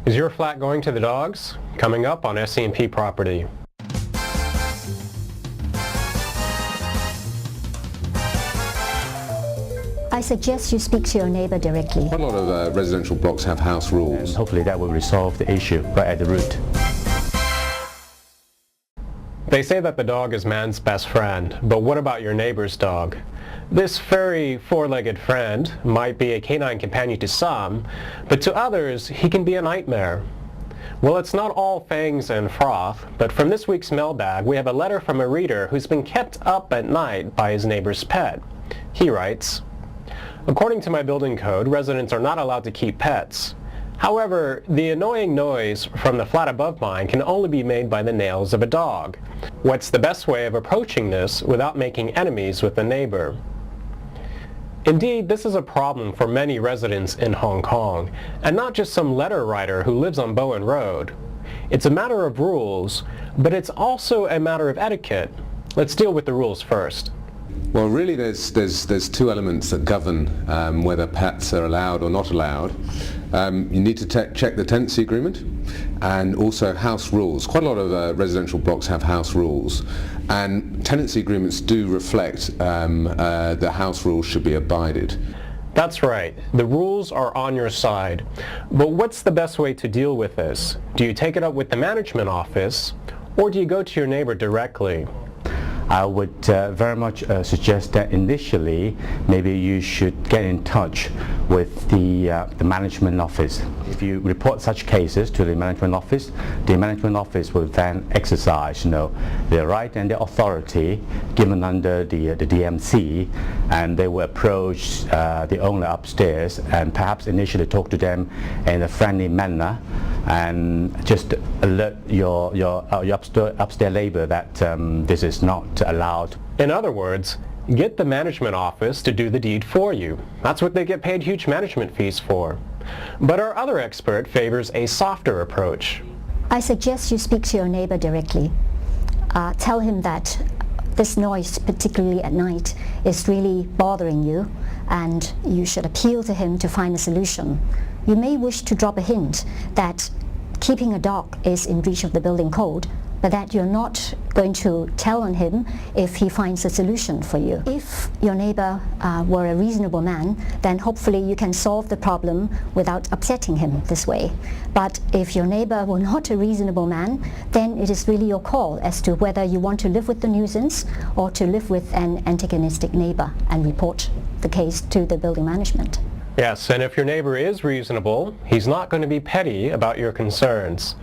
Is your flat going to the dogs? Coming up on SCMP Property. I suggest you speak to your neighbor directly. Quite a lot of residential blocks have house rules. And hopefully that will resolve the issue right at the root. They say that the dog is man's best friend, but what about your neighbor's dog? This furry, four-legged friend might be a canine companion to some, but to others he can be a nightmare. Well, it's not all fangs and froth, but from this week's mailbag we have a letter from a reader who's been kept up at night by his neighbor's pet. He writes, "According to my building code, residents are not allowed to keep pets. However, the annoying noise from the flat above mine can only be made by the nails of a dog. What's the best way of approaching this without making enemies with the neighbor?" Indeed, this is a problem for many residents in Hong Kong, and not just some letter writer who lives on Bowen Road. It's a matter of rules, but it's also a matter of etiquette. Let's deal with the rules first. Well, really there's two elements that govern whether pets are allowed or not allowed. You need to check the tenancy agreement and also house rules. Quite a lot of residential blocks have house rules, and tenancy agreements do reflect that house rules should be abided. That's right. The rules are on your side. But what's the best way to deal with this? Do you take it up with the management office, or do you go to your neighbor directly? I would very much suggest that initially maybe you should get in touch with the management office. If you report such cases to the management office will then exercise their right and their authority given under the DMC, and they will approach the owner upstairs and perhaps initially talk to them in a friendly manner and just alert your upstairs neighbor that this is not allowed. In other words, get the management office to do the deed for you. That's what they get paid huge management fees for. But our other expert favors a softer approach. I suggest you speak to your neighbor directly. Tell him that this noise, particularly at night, is really bothering you, and you should appeal to him to find a solution. You may wish to drop a hint that keeping a dog is in breach of the building code, but that you're not going to tell on him if he finds a solution for you. If your neighbor were a reasonable man, then hopefully you can solve the problem without upsetting him this way. But if your neighbor were not a reasonable man, then it is really your call as to whether you want to live with the nuisance or to live with an antagonistic neighbor and report the case to the building management. Yes, and if your neighbor is reasonable, he's not going to be petty about your concerns.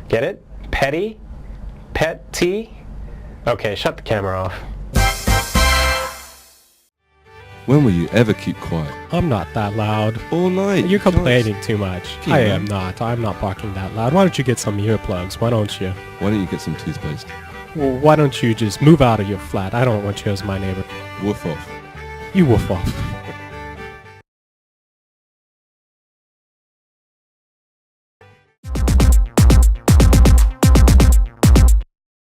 Get it? Petty? Pet-T? Okay, shut the camera off. When will you ever keep quiet? I'm not that loud. All night. You're complaining too much. Yeah. I am not. I'm not barking that loud. Why don't you get some earplugs? Why don't you? Why don't you get some toothpaste? Well, why don't you just move out of your flat? I don't want you as my neighbor. Woof off. You woof off.